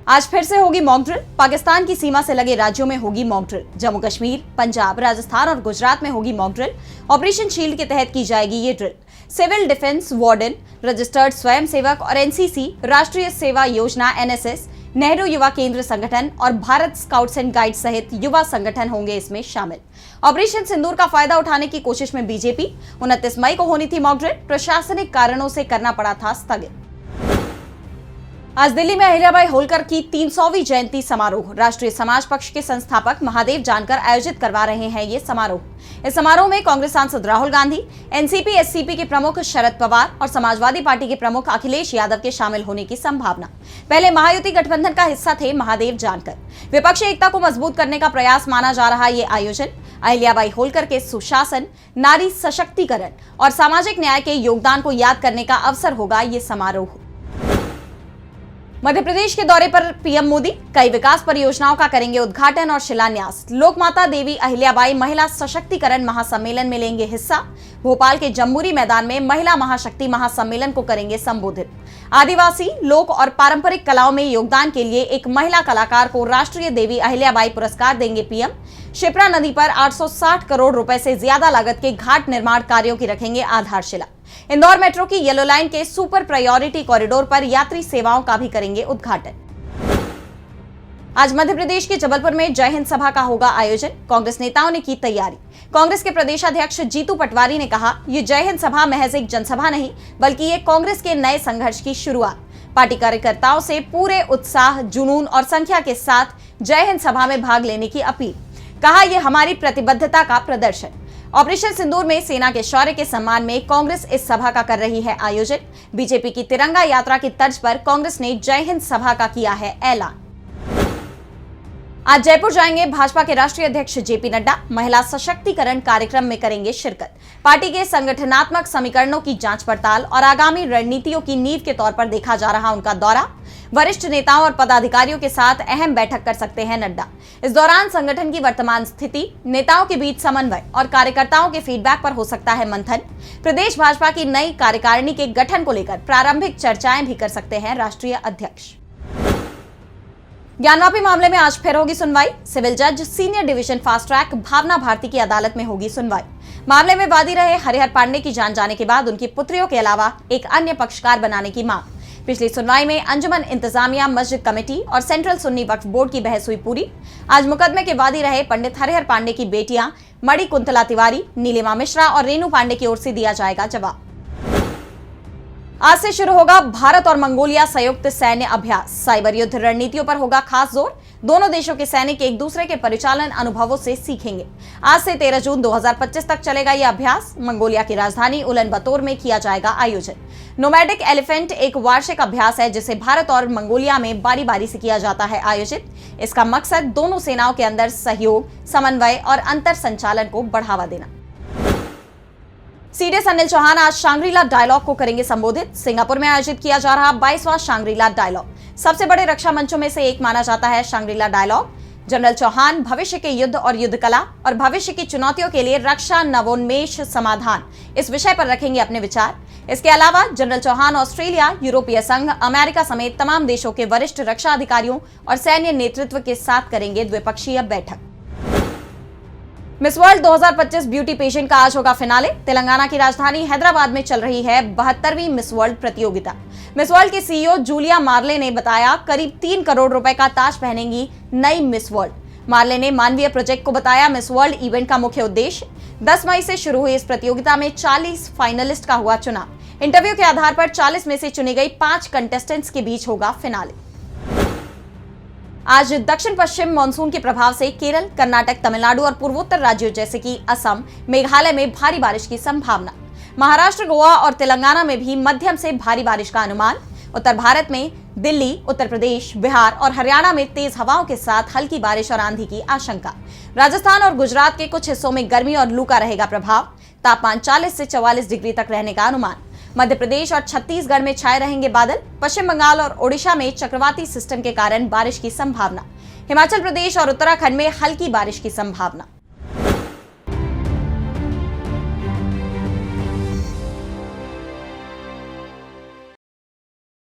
आज फिर से होगी मॉक ड्रिल। पाकिस्तान की सीमा से लगे राज्यों में होगी मॉक ड्रिल। जम्मू कश्मीर, पंजाब, राजस्थान और गुजरात में होगी मॉक ड्रिल। ऑपरेशन शील्ड के तहत की जाएगी ये drill. Civil defence warden, registered स्वयंसेवक और एनसीसी, राष्ट्रीय सेवा योजना एनएसएस, नेहरू युवा केंद्र संगठन और भारत स्काउट्स एंड गाइड सहित युवा संगठन होंगे इसमें शामिल। ऑपरेशन सिंदूर का फायदा उठाने की कोशिश में बीजेपी। 29 मई को होनी थी मॉक ड्रिल, प्रशासनिक कारणों से करना पड़ा था स्थगित। आज दिल्ली में अहिल्याबाई होलकर की 300वीं जयंती समारोह राष्ट्रीय समाज पक्ष के संस्थापक महादेव जानकर आयोजित करवा रहे हैं ये समारोह। इस समारोह में कांग्रेस सांसद राहुल गांधी, एनसीपी एससीपी के प्रमुख शरद पवार और समाजवादी पार्टी के प्रमुख अखिलेश यादव के शामिल होने की संभावना। पहले महायुति गठबंधन का हिस्सा थे महादेव जानकर। विपक्षी एकता को मजबूत करने का प्रयास माना जा रहा ये आयोजन अहिल्याबाई होलकर के सुशासन, नारी सशक्तिकरण और सामाजिक न्याय के योगदान को याद करने का अवसर होगा ये समारोह। मध्य प्रदेश के दौरे पर पीएम मोदी कई विकास परियोजनाओं का करेंगे उद्घाटन और शिलान्यास। लोकमाता देवी अहिल्याबाई महिला सशक्तिकरण महासम्मेलन में लेंगे हिस्सा। भोपाल के जम्बूरी मैदान में महिला महाशक्ति महासम्मेलन को करेंगे संबोधित। आदिवासी लोक और पारंपरिक कलाओं में योगदान के लिए एक महिला कलाकार को राष्ट्रीय देवी अहिल्याबाई पुरस्कार देंगे पीएम। शिप्रा नदी पर 860 करोड़ रुपए से ज्यादा लागत के घाट निर्माण कार्यों की रखेंगे आधारशिला। इंदौर मेट्रो की येलो लाइन के सुपर प्रायोरिटी कॉरिडोर पर यात्री सेवाओं का भी करेंगे उद्घाटन। आज मध्य प्रदेश के जबलपुर में जय हिंद सभा का होगा आयोजन। कांग्रेस नेताओं ने की तैयारी। कांग्रेस के प्रदेशाध्यक्ष जीतू पटवारी ने कहा, ये जय हिंद सभा महज एक जनसभा नहीं, बल्कि ये कांग्रेस के नए संघर्ष की शुरुआत। पार्टी कार्यकर्ताओं से पूरे उत्साह, जुनून और संख्या के साथ जय हिंद सभा में भाग लेने की अपील। कहा, यह हमारी प्रतिबद्धता का प्रदर्शन। ऑपरेशन सिंदूर में सेना के शौर्य के सम्मान में कांग्रेस इस सभा का कर रही है आयोजन। बीजेपी की तिरंगा यात्रा की तर्ज पर कांग्रेस ने जय हिंद सभा का किया है ऐलान। आज जयपुर जाएंगे भाजपा के राष्ट्रीय अध्यक्ष जेपी नड्डा। महिला सशक्तिकरण कार्यक्रम में करेंगे शिरकत। पार्टी के संगठनात्मक समीकरणों की जांच पड़ताल और आगामी रणनीतियों की नींव के तौर पर देखा जा रहा उनका दौरा। वरिष्ठ नेताओं और पदाधिकारियों के साथ अहम बैठक कर सकते हैं नड्डा। इस दौरान संगठन की वर्तमान स्थिति, नेताओं के बीच समन्वय और कार्यकर्ताओं के फीडबैक पर हो सकता है मंथन। प्रदेश भाजपा की नई कार्यकारिणी के गठन को लेकर प्रारंभिक चर्चाएं भी कर सकते हैं राष्ट्रीय अध्यक्ष। ज्ञानवापी मामले में आज फिर होगी सुनवाई। सिविल जज सीनियर डिवीजन फास्ट ट्रैक भावना भारती की अदालत में होगी सुनवाई। मामले में वादी रहे हरिहर पांडे की जान जाने के बाद उनकी पुत्रियों के अलावा एक अन्य पक्षकार बनाने की मांग। पिछली सुनवाई में अंजुमन इंतजामिया मस्जिद कमेटी और सेंट्रल सुन्नी वक्फ बोर्ड की बहस हुई पूरी। आज मुकदमे के वादी रहे पंडित हरिहर पांडे की बेटियां मणि कुंतला तिवारी, नीलिमा मिश्रा और रेणु पांडे की ओर से दिया जाएगा जवाब। आज से शुरू होगा भारत और मंगोलिया संयुक्त सैन्य अभ्यास। साइबर युद्ध रणनीतियों पर होगा खास जोर। दोनों देशों के सैनिक एक दूसरे के परिचालन अनुभवों से सीखेंगे। आज से 13 जून 2025 तक चलेगा यह अभ्यास। मंगोलिया की राजधानी उलन बतोर में किया जाएगा आयोजन। नोमैडिक एलिफेंट एक वार्षिक अभ्यास है जिसे भारत और मंगोलिया में बारी बारी से किया जाता है आयोजित। इसका मकसद दोनों सेनाओं के अंदर सहयोग, समन्वय और अंतर संचालन को बढ़ावा देना। सीडीएस अनिल चौहान आज शांग्रीला डायलॉग को करेंगे संबोधित। सिंगापुर में आयोजित किया जा रहा 22वां शांग्रीला डायलॉग सबसे बड़े रक्षा मंचों में से एक माना जाता है शांग्रीला डायलॉग। जनरल चौहान भविष्य के युद्ध और युद्ध कला और भविष्य की चुनौतियों के लिए रक्षा नवोन्मेष समाधान इस विषय पर रखेंगे अपने विचार। इसके अलावा जनरल चौहान ऑस्ट्रेलिया, यूरोपीय संघ, अमेरिका समेत तमाम देशों के वरिष्ठ रक्षा अधिकारियों और सैन्य नेतृत्व के साथ करेंगे द्विपक्षीय बैठक। मिस वर्ल्ड 2025 ब्यूटी पेजेंट का आज होगा फिनाले। तेलंगाना की राजधानी हैदराबाद में चल रही है 72वीं मिस वर्ल्ड प्रतियोगिता। मिस वर्ल्ड के सीईओ जूलिया मार्ले ने बताया, करीब 3 करोड़ रुपए का ताज पहनेंगी नई मिस वर्ल्ड। मार्ले ने मानवीय प्रोजेक्ट को बताया मिस वर्ल्ड इवेंट का मुख्य उद्देश्य। 10 मई से शुरू हुई इस प्रतियोगिता में 40 फाइनलिस्ट का हुआ चुनाव। इंटरव्यू के आधार पर 40 में से चुनी गई 5 कंटेस्टेंट्स के बीच होगा फिनाले। आज दक्षिण पश्चिम मानसून के प्रभाव से केरल, कर्नाटक, तमिलनाडु और पूर्वोत्तर राज्यों जैसे कि असम, मेघालय में भारी बारिश की संभावना। महाराष्ट्र, गोवा और तेलंगाना में भी मध्यम से भारी बारिश का अनुमान। उत्तर भारत में दिल्ली, उत्तर प्रदेश, बिहार और हरियाणा में तेज हवाओं के साथ हल्की बारिश और आंधी की आशंका। राजस्थान और गुजरात के कुछ हिस्सों में गर्मी और लू का रहेगा प्रभाव। तापमान 40 से 44 डिग्री तक रहने का अनुमान। मध्य प्रदेश और छत्तीसगढ़ में छाए रहेंगे बादल। पश्चिम बंगाल और ओडिशा में चक्रवाती सिस्टम के कारण बारिश की संभावना। हिमाचल प्रदेश और उत्तराखंड में हल्की बारिश की संभावना।